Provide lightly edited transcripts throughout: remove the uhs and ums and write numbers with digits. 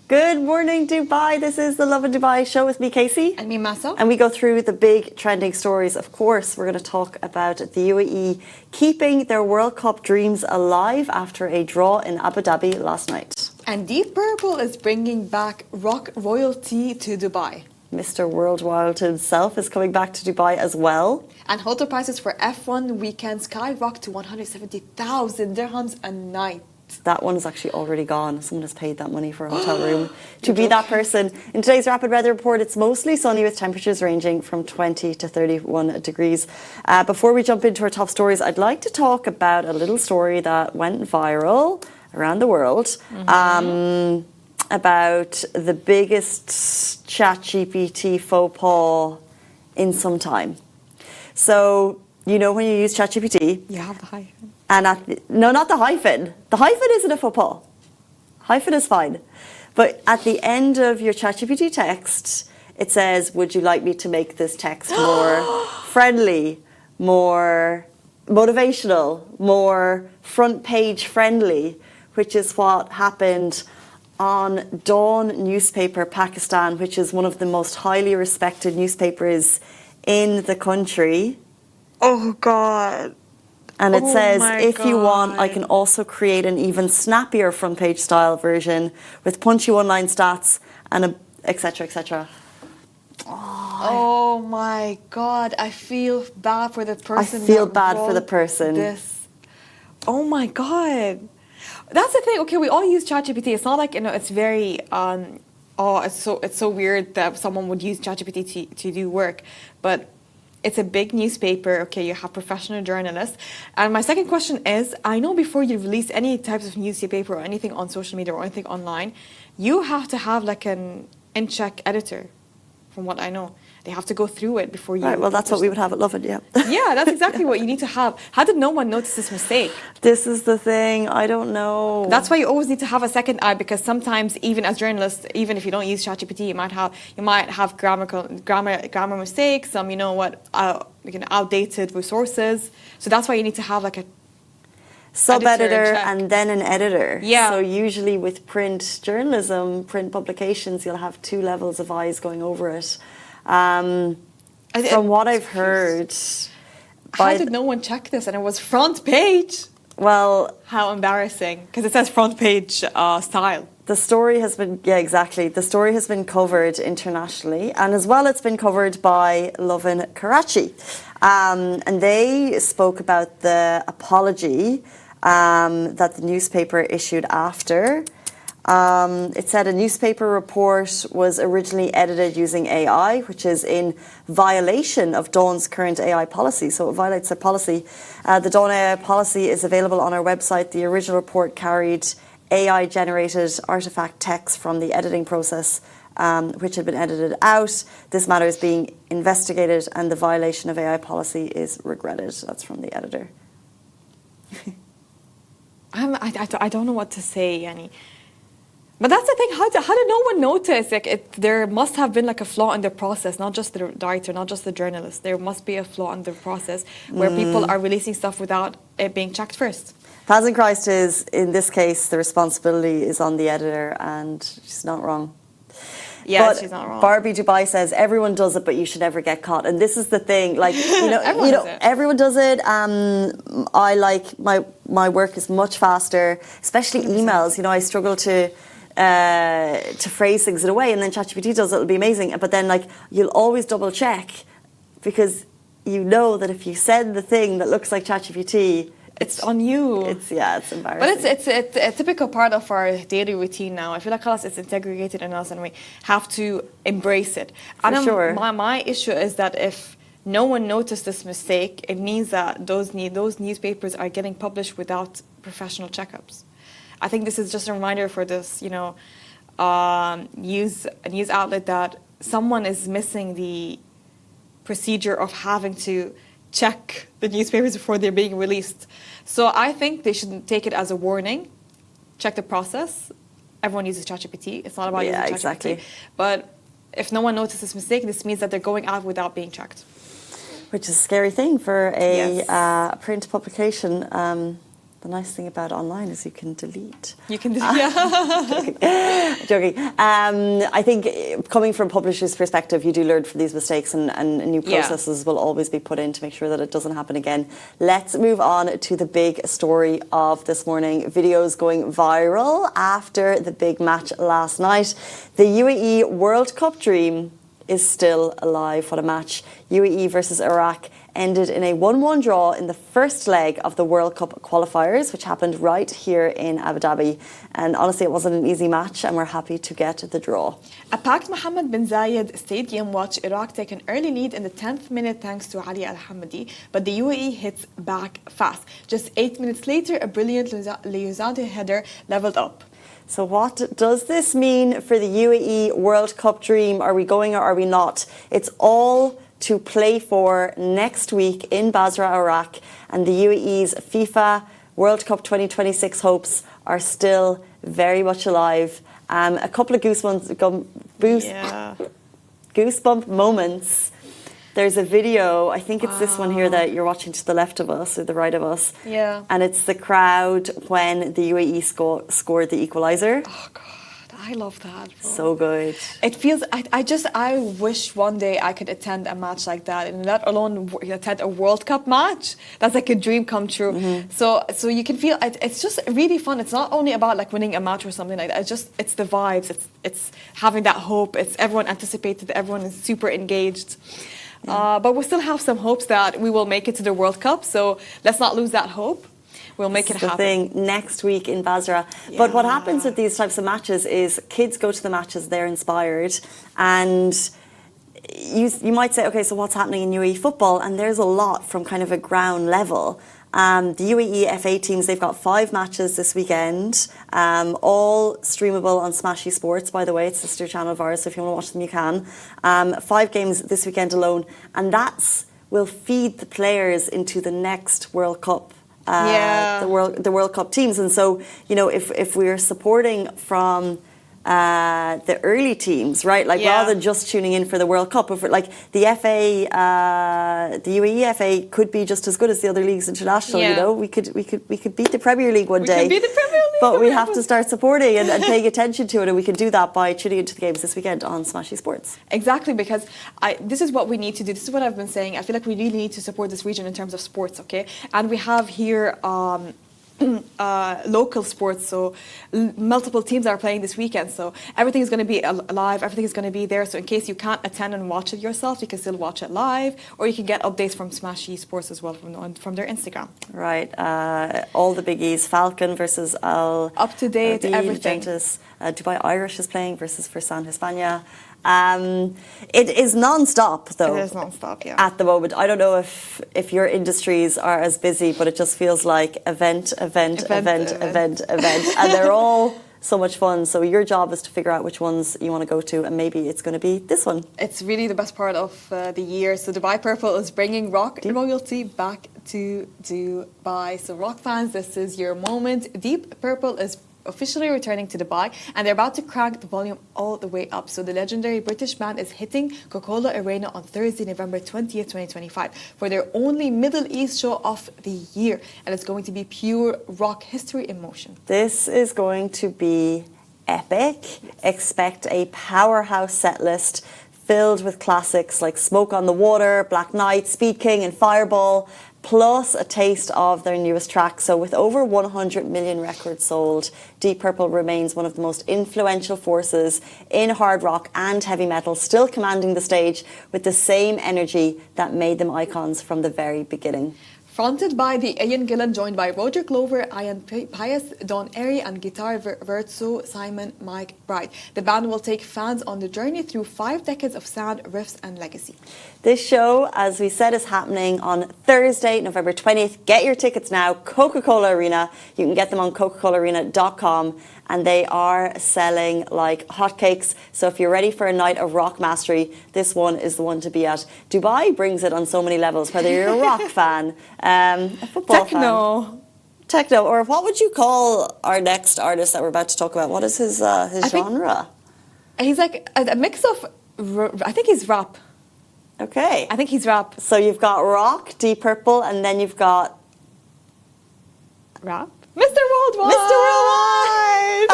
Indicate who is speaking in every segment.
Speaker 1: Good morning, Dubai. This is the Lovin Dubai show with me, Casey.
Speaker 2: And me, Massa.
Speaker 1: And we go through the big trending stories. Of course, we're going to talk about the UAE keeping their World Cup dreams alive after a draw in Abu Dhabi last night.
Speaker 2: And Deep Purple is bringing back rock royalty to Dubai.
Speaker 1: Mr. Worldwide himself is coming back to Dubai as well.
Speaker 2: And hotel prices for F1 weekend skyrocket to 170,000 dirhams a night.
Speaker 1: That one is actually already gone. Someone has paid that money for a hotel room to be that person. In today's rapid weather report, it's mostly sunny with temperatures ranging from 20 to 31 degrees. Before we jump into our top stories, I'd like to talk about a little story that went viral around the world about the biggest ChatGPT faux pas in some time. So, you know, when you use ChatGPT,
Speaker 2: You have the hyphen.
Speaker 1: and no, not the hyphen. The hyphen isn't a faux pas. Hyphen is fine. But at the end of your ChatGPT text, it says, would you like me to make this text more friendly, more motivational, more front page friendly, which is what happened on Dawn newspaper, Pakistan, which is one of the most highly respected newspapers in the country.
Speaker 2: Oh, God.
Speaker 1: And it says,
Speaker 2: my
Speaker 1: if you want, I
Speaker 2: God.
Speaker 1: can also create an even snappier front page style version with punchy one-line stats and et cetera, et cetera.
Speaker 2: Oh, my God. I feel bad for the person.
Speaker 1: feel
Speaker 2: that
Speaker 1: bad for the
Speaker 2: wrote
Speaker 1: person.
Speaker 2: This. Oh, my God. That's the thing. Okay, we all use ChatGPT. It's not like, you know, it's very... it's so weird that someone would use ChatGPT to do work. But... it's a big newspaper, okay, you have professional journalists. And my second question is, I know before you release any types of newspaper or anything on social media or anything online, you have to have like an in-check editor, from what I know. They have to go through it before you...
Speaker 1: Right, well, that's what we would have at Lovin, yeah.
Speaker 2: Yeah, that's exactly what you need to have. How did no one notice this mistake?
Speaker 1: This is the thing, I don't know.
Speaker 2: That's why you always need to have a second eye, because sometimes, even as journalists, even if you don't use ChatGPT, you might have grammar mistakes, some outdated resources. So that's why you need to have like a
Speaker 1: sub-editor and then an editor.
Speaker 2: Yeah.
Speaker 1: So usually with print journalism, print publications, you'll have two levels of eyes going over it. From what I've heard...
Speaker 2: How did no one check this? And it was front page.
Speaker 1: Well...
Speaker 2: How embarrassing. Because it says front page style.
Speaker 1: The story has been... Yeah, exactly. The story has been covered internationally. And as well, it's been covered by Lovin Karachi. And they spoke about the apology that the newspaper issued after. It said a newspaper report was originally edited using AI, which is in violation of Dawn's current AI policy. So it violates their policy. The Dawn AI policy is available on our website. The original report carried AI-generated artifact text from the editing process, which had been edited out. This matter is being investigated and the violation of AI policy is regretted. That's from the editor.
Speaker 2: I don't know what to say, Yani. But that's the thing. How did no one notice? Like, there must have been like a flaw in the process, not just the writer, not just the journalist. There must be a flaw in the process where people are releasing stuff without it being checked first.
Speaker 1: Paz in Christ is, in this case, the responsibility is on the editor, and she's not wrong.
Speaker 2: Yeah,
Speaker 1: but
Speaker 2: she's not wrong.
Speaker 1: Barbie Dubai says everyone does it, but you should never get caught. And this is the thing, like everyone does it. I like my work is much faster, especially
Speaker 2: 100%.
Speaker 1: emails. You know, I struggle to phrase things in a way, and then ChatGPT does it. It'll be amazing. But then, like, you'll always double check because you know that if you send the thing that looks like ChatGPT,
Speaker 2: it's on you.
Speaker 1: It's embarrassing.
Speaker 2: But it's a typical part of our daily routine now. I feel like it's integrated in us, and we have to embrace it.
Speaker 1: For sure.
Speaker 2: My issue is that if no one noticed this mistake, it means that those newspapers are getting published without professional checkups. I think this is just a reminder for this, news outlet that someone is missing the procedure of having to check the newspapers before they're being released. So I think they should take it as a warning. Check the process. Everyone uses ChatGPT. It's not about using ChatGPT.
Speaker 1: Exactly.
Speaker 2: But if no one notices this mistake, this means that they're going out without being checked.
Speaker 1: Which is a scary thing for a
Speaker 2: Yes.
Speaker 1: print publication. The nice thing about online is you can delete.
Speaker 2: You can, yeah.
Speaker 1: Joking. I think coming from a publisher's perspective, you do learn from these mistakes, and new processes will always be put in to make sure that it doesn't happen again. Let's move on to the big story of this morning. Videos going viral after the big match last night. The UAE World Cup dream is still alive. What a match. UAE versus Iraq ended in a 1-1 draw in the first leg of the World Cup qualifiers, which happened right here in Abu Dhabi. And honestly, it wasn't an easy match, and we're happy to get the draw.
Speaker 2: A packed Mohammed bin Zayed Stadium watched Iraq take an early lead in the 10th minute thanks to Ali Al-Hamadi, but the UAE hits back fast. Just 8 minutes later, a brilliant Liuzade header leveled up.
Speaker 1: So what does this mean for the UAE World Cup dream? Are we going or are we not? It's all to play for next week in Basra, Iraq, and the UAE's FIFA World Cup 2026 hopes are still very much alive. A couple of goosebump moments. There's a video, I think it's this one here that you're watching to the left of us or the right of us.
Speaker 2: Yeah.
Speaker 1: And it's the crowd when the UAE scored the equaliser.
Speaker 2: Oh, God. I love that, bro.
Speaker 1: So good.
Speaker 2: It feels, I wish one day I could attend a match like that, and let alone attend a World Cup match. That's like a dream come true.
Speaker 1: Mm-hmm.
Speaker 2: So you can feel, it's just really fun. It's not only about like winning a match or something like that. It's the vibes. It's having that hope. It's everyone anticipated. Everyone is super engaged. But we still have some hopes that we will make it to the World Cup. So let's not lose that hope. We'll make it happen.
Speaker 1: The thing next week in Basra. Yeah. But what happens with these types of matches is kids go to the matches, they're inspired, and you might say, okay, so what's happening in UAE football? And there's a lot from kind of a ground level. The UAE FA teams, they've got 5 matches this weekend, all streamable on Smashy Sports, by the way. It's the sister channel of ours, so if you want to watch them, you can. 5 games this weekend alone, and will feed the players into the next World Cup. The World Cup teams. And so, if we're supporting from the early teams, right? Like rather than just tuning in for the World Cup, if like the FA, the UAE FA could be just as good as the other leagues international.
Speaker 2: Yeah.
Speaker 1: You know, we could beat the Premier League one day.
Speaker 2: We could beat the Premier League,
Speaker 1: but we have to start supporting and paying attention to it, and we can do that by tuning into the games this weekend on Smashy Sports.
Speaker 2: Exactly, because this is what we need to do. This is what I've been saying. I feel like we really need to support this region in terms of sports, okay? And we have here local sports, so multiple teams are playing this weekend, so everything is going to be live, everything is going to be there, so in case you can't attend and watch it yourself, you can still watch it live, or you can get updates from Smashy Sports as well from their Instagram.
Speaker 1: Right, all the biggies, Falcon versus Al
Speaker 2: up to date, everything.
Speaker 1: Dubai Irish is playing versus Fursan Hispania. It is non-stop, though.
Speaker 2: It is non-stop, yeah.
Speaker 1: At the moment, I don't know if your industries are as busy, but it just feels like event, and they're all so much fun. So your job is to figure out which ones you want to go to, and maybe it's going to be this one.
Speaker 2: It's really the best part of the year. So Dubai Purple is bringing rock royalty back to Dubai. So rock fans, this is your moment. Deep Purple is officially returning to Dubai, and they're about to crank the volume all the way up. So the legendary British band is hitting Coca-Cola Arena on Thursday, November 20th, 2025 for their only Middle East show of the year, and it's going to be pure rock history in motion.
Speaker 1: This is going to be epic. Expect a powerhouse set list filled with classics like Smoke on the Water, Black Knight, Speed King and Fireball, plus a taste of their newest track. So with over 100 million records sold, Deep Purple remains one of the most influential forces in hard rock and heavy metal, still commanding the stage with the same energy that made them icons from the very beginning.
Speaker 2: Fronted by the Ian Gillan, joined by Roger Glover, Ian Pius, Don Airy, and guitar virtuoso Simon Mike Bright. The band will take fans on the journey through 5 decades of sound, riffs, and legacy.
Speaker 1: This show, as we said, is happening on Thursday, November 20th. Get your tickets now, Coca-Cola Arena. You can get them on coca-colaarena.com. and they are selling like hotcakes. So if you're ready for a night of rock mastery, this one is the one to be at. Dubai brings it on so many levels, whether you're a rock fan, a football fan. Techno, or what would you call our next artist that we're about to talk about? What is his genre?
Speaker 2: He's like a mix of, I think he's rap.
Speaker 1: Okay.
Speaker 2: I think he's rap.
Speaker 1: So you've got rock, Deep Purple, and then you've got...
Speaker 2: Rap? Mr. Worldwide!
Speaker 1: Mr. Worldwide!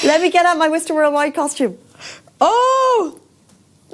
Speaker 1: Let me get out my Mr. Worldwide costume.
Speaker 2: Oh!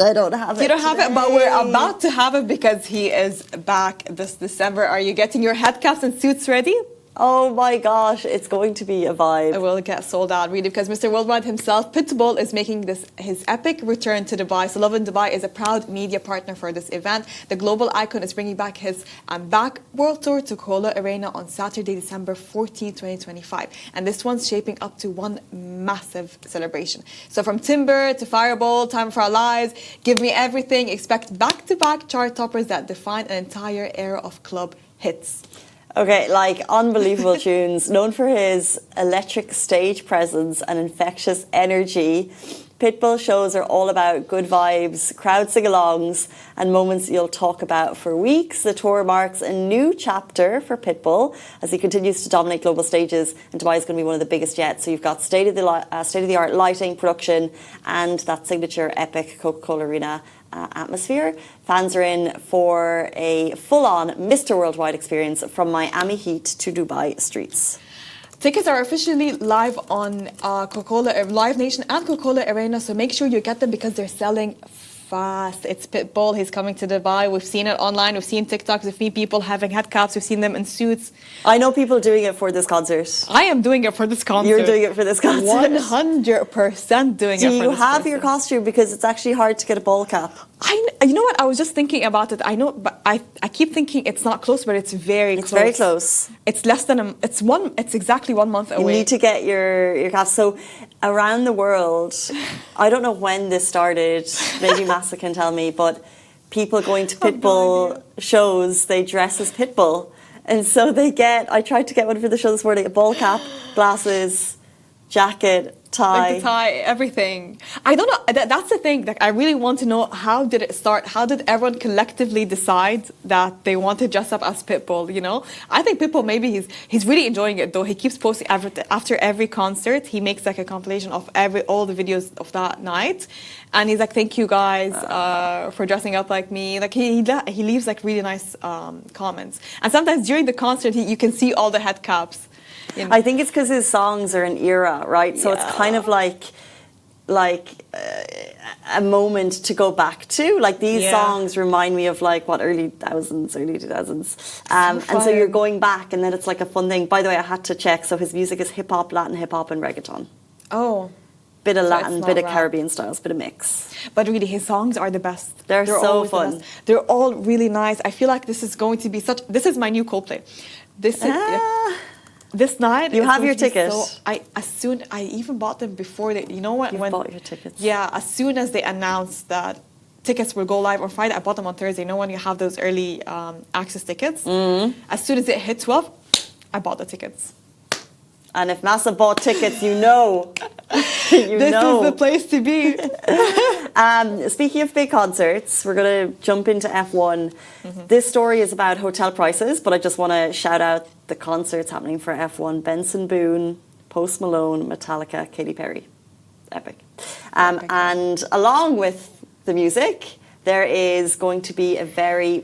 Speaker 1: I don't have it.
Speaker 2: You don't have it, but we're about to have it because he is back this December. Are you getting your head caps and suits ready?
Speaker 1: Oh my gosh, it's going to be a vibe.
Speaker 2: It will get sold out, really, because Mr. Worldwide himself, Pitbull, is making his epic return to Dubai. So Lovin Dubai is a proud media partner for this event. The global icon is bringing back his back world tour to Coca-Cola Arena on Saturday, December 14, 2025. And this one's shaping up to one massive celebration. So from Timber to Fireball, Time for Our Lives, Give Me Everything, expect back-to-back chart toppers that define an entire era of club hits.
Speaker 1: Okay, like unbelievable tunes. Known for his electric stage presence and infectious energy, Pitbull shows are all about good vibes, crowd sing-alongs, and moments you'll talk about for weeks. The tour marks a new chapter for Pitbull as he continues to dominate global stages, and Dubai is going to be one of the biggest yet. So you've got state-of-the-art lighting, production, and that signature epic Coca-Cola Arena atmosphere. Fans are in for a full-on Mr. Worldwide experience from Miami Heat to Dubai streets.
Speaker 2: Tickets are officially live on Coca-Cola Live Nation and Coca-Cola Arena, so make sure you get them because they're selling fast. It's Pitbull. He's coming to Dubai. We've seen it online. We've seen TikToks. We've seen people having head caps. We've seen them in suits.
Speaker 1: I know people doing it for this concert.
Speaker 2: I am doing it for this concert.
Speaker 1: You're doing it for this concert.
Speaker 2: 100% doing it for this
Speaker 1: Do you have your costume? Because it's actually hard to get a ball cap.
Speaker 2: You know what? I was just thinking about it. I know, but I keep thinking it's not close, but it's very close.
Speaker 1: It's very close.
Speaker 2: It's less than it's exactly 1 month away.
Speaker 1: You need to get your cap. So around the world, I don't know when this started. Maybe Massa can tell me, but people going to Pitbull shows, they dress as Pitbull. And so I tried to get one for the show this morning, a ball cap, glasses, jacket, tie.
Speaker 2: Like the tie, everything. I don't know. That's the thing. Like, I really want to know, how did it start? How did everyone collectively decide that they want to dress up as Pitbull? You know, I think Pitbull, maybe he's really enjoying it though. He keeps posting after every concert. He makes like a compilation of all the videos of that night, and he's like, "Thank you guys for dressing up like me." Like he leaves like really nice comments, and sometimes during the concert you can see all the head caps. You know?
Speaker 1: I think it's because his songs are an era, right? So it's kind of like a moment to go back to. Like these songs remind me of like early 2000s. And so you're going back, and then it's like a fun thing. By the way, I had to check. So his music is hip hop, Latin hip hop, and reggaeton.
Speaker 2: Oh.
Speaker 1: Bit of Latin, bit of Caribbean styles, bit of mix.
Speaker 2: But really, his songs are the best.
Speaker 1: They're so fun.
Speaker 2: They're all really nice. I feel like this is going to be this is my new Coldplay. This night,
Speaker 1: you have your ticket.
Speaker 2: I even bought them before you know what?
Speaker 1: You bought your tickets.
Speaker 2: Yeah, as soon as they announced that tickets will go live on Friday, I bought them on Thursday. You know when you have those early access tickets? As soon as it hit 12, I bought the tickets.
Speaker 1: And if Massa bought tickets, you know.
Speaker 2: This is the place to be.
Speaker 1: Speaking of big concerts, we're going to jump into F1. This story is about hotel prices, but I just want to shout out the concerts happening for F1. Benson Boone, Post Malone, Metallica, Katy Perry. Epic. And along with the music, there is going to be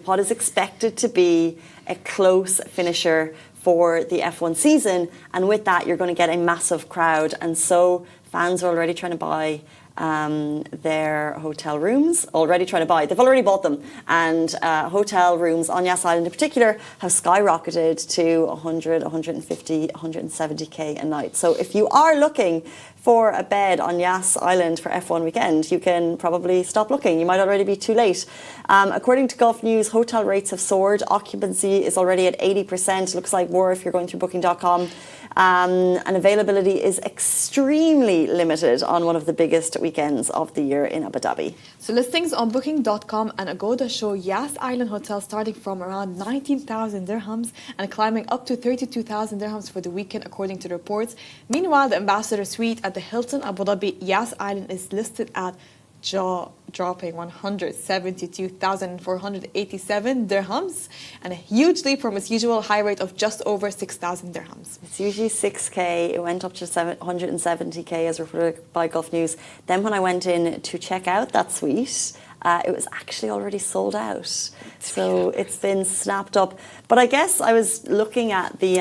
Speaker 1: what is expected to be a close finisher for the F1 season, and with that you're going to get a massive crowd, and so fans are already trying to buy their hotel rooms. They've already bought them, and hotel rooms on Yas Island in particular have skyrocketed to 100, 150, 170k a night. So if you are looking for a bed on Yas Island for F1 weekend, you can probably stop looking. You might already be too late. According to Gulf News, hotel rates have soared. Occupancy is already at 80%. Looks like more if you're going through booking.com. And availability is extremely limited on one of the biggest weekends of the year in Abu Dhabi.
Speaker 2: So listings on booking.com and Agoda show Yas Island Hotel starting from around 19,000 dirhams and climbing up to 32,000 dirhams for the weekend, according to reports. Meanwhile, the Ambassador Suite at the Hilton Abu Dhabi Yas Island is listed at jaw-dropping 172,487 dirhams, and a huge leap from its usual high rate of just over 6,000 dirhams.
Speaker 1: It's usually 6K. It went up to 170K as reported by Gulf News. Then when I went in to check out that suite, it was actually already sold out. So it's been snapped up. But I guess I was looking at the...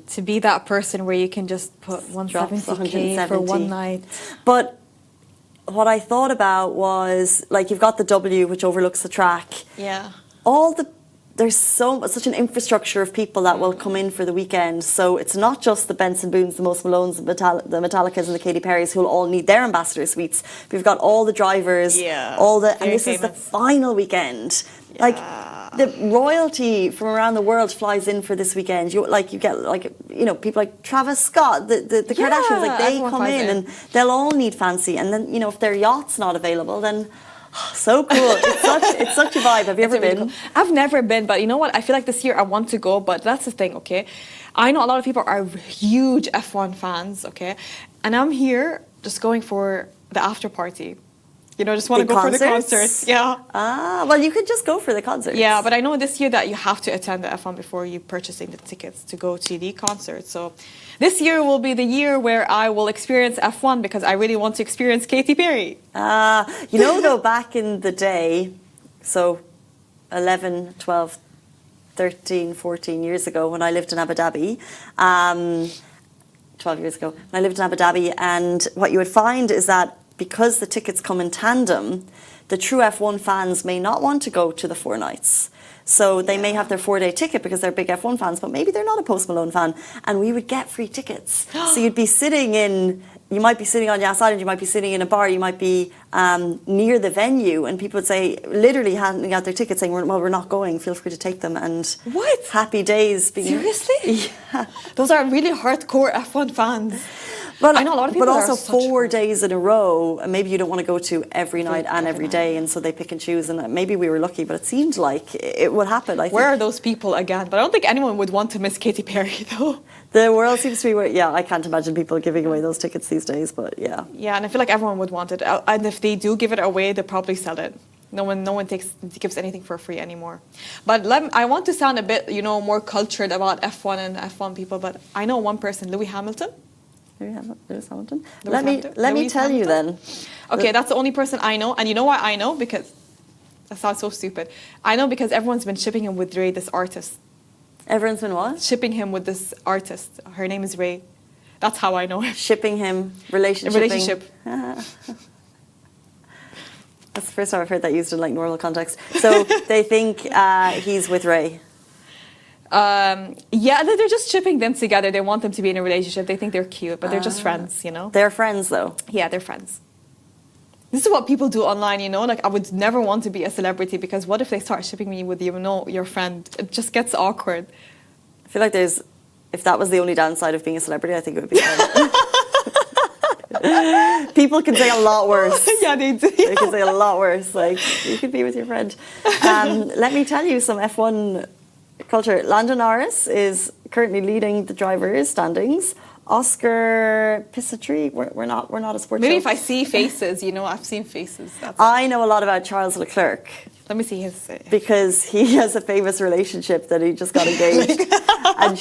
Speaker 2: to be that person where you can just put 170K for one night.
Speaker 1: But what I thought about was, like, you've got the W, which overlooks the track.
Speaker 2: Yeah.
Speaker 1: There's such an infrastructure of people that will come in for the weekend. So it's not just the Benson Boones, the Most Malones, the Metallicas and the Katy Perrys who will all need their ambassador suites. We've got all the drivers, and this is the final weekend.
Speaker 2: Yeah.
Speaker 1: Like, the royalty from around the world flies in for this weekend. You get people like Travis Scott, the Kardashians, like they come in and they'll all need fancy. And then, if their yacht's not available, then so cool. It's such a vibe. Have you ever been? Really cool.
Speaker 2: I've never been, but you know what? I feel like this year I want to go, but that's the thing, okay? I know a lot of people are huge F1 fans, okay? And I'm here just going for the after party. Just want to go for the concerts. Yeah.
Speaker 1: Well, you could just go for the concerts.
Speaker 2: Yeah, but I know this year that you have to attend the F1 before you purchasing the tickets to go to the concert. So this year will be the year where I will experience F1 because I really want to experience Katy Perry.
Speaker 1: Though, back in the day, so 11, 12, 13, 14 years ago when I lived in Abu Dhabi, 12 years ago, when I lived in Abu Dhabi, and what you would find is that because the tickets come in tandem, the true F1 fans may not want to go to the 4 nights. So they may have their 4-day ticket because they're big F1 fans, but maybe they're not a Post Malone fan. And we would get free tickets. So you might be sitting on Yas Island, you might be sitting in a bar, you might be near the venue, and people would say, literally handing out their tickets saying, well, we're not going, feel free to take them. And
Speaker 2: what?
Speaker 1: Happy days.
Speaker 2: Seriously?
Speaker 1: Yeah.
Speaker 2: Those are really hardcore F1 fans.
Speaker 1: But
Speaker 2: I know a lot of people.
Speaker 1: But also 4 days in a row, and maybe you don't want to go to every night and every day, and so they pick and choose. And maybe we were lucky, but it seemed like it would happen.
Speaker 2: Where are those people again? But I don't think anyone would want to miss Katy Perry, though.
Speaker 1: The world seems to be I can't imagine people giving away those tickets these days, but yeah.
Speaker 2: Yeah, and I feel like everyone would want it. And if they do give it away, they'll probably sell it. No one gives anything for free anymore. But I want to sound a bit, more cultured about F1 and F1 people, but I know one person, Lewis Hamilton.
Speaker 1: Lewis Hamilton. Let me tell you then.
Speaker 2: Okay, that's the only person I know. And you know why I know? Because that sounds so stupid. I know because everyone's been shipping him with Ray, this artist.
Speaker 1: Everyone's been what?
Speaker 2: Shipping him with this artist. Her name is Ray. That's how I know him.
Speaker 1: Shipping him, relationship. That's the first time I've heard that used in like normal context. So they think he's with Ray.
Speaker 2: Yeah, they're just shipping them together. They want them to be in a relationship. They think they're cute, but they're just friends,
Speaker 1: They're friends, though.
Speaker 2: Yeah, they're friends. This is what people do online, Like, I would never want to be a celebrity because what if they start shipping me with your friend? It just gets awkward.
Speaker 1: I feel like if that was the only downside of being a celebrity, I think it would be fun. People can say a lot worse.
Speaker 2: Yeah, they do.
Speaker 1: They can say a lot worse. Like, you could be with your friend. Let me tell you some F1 culture. Lando Norris is currently leading the drivers' standings. Oscar Piastri, we're not a sports
Speaker 2: Maybe
Speaker 1: show.
Speaker 2: if I see faces, I've seen faces.
Speaker 1: I know a lot about Charles Leclerc.
Speaker 2: Let me see his.
Speaker 1: Because he has a famous relationship that he just got engaged, and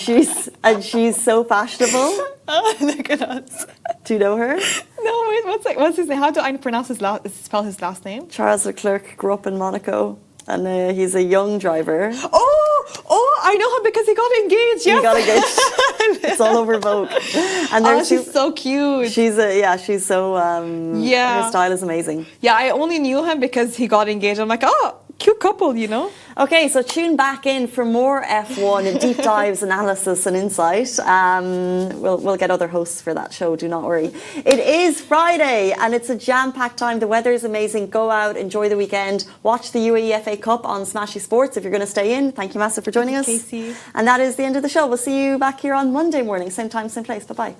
Speaker 1: she's so fashionable.
Speaker 2: Oh, look at us.
Speaker 1: Do you know her?
Speaker 2: No, wait. What's his name? How do I spell his last name?
Speaker 1: Charles Leclerc grew up in Monaco, and he's a young driver.
Speaker 2: Oh, I know him because he got engaged. Yes.
Speaker 1: He got engaged. It's all over Vogue. And
Speaker 2: she's so cute.
Speaker 1: She's so her style is amazing.
Speaker 2: Yeah, I only knew him because he got engaged. I'm like, oh, cute couple, you know.
Speaker 1: Okay, so tune back in for more F1 and deep dives, analysis and insight. We'll get other hosts for that show, do not worry. It is Friday and it's a jam-packed time. The weather is amazing. Go out, enjoy the weekend. Watch the UAE FA Cup on Smashy Sports if you're going to stay in. Thank you, Massive, for joining us.
Speaker 2: Casey.
Speaker 1: And that is the end of the show. We'll see you back here on Monday morning, same time, same place. Bye-bye.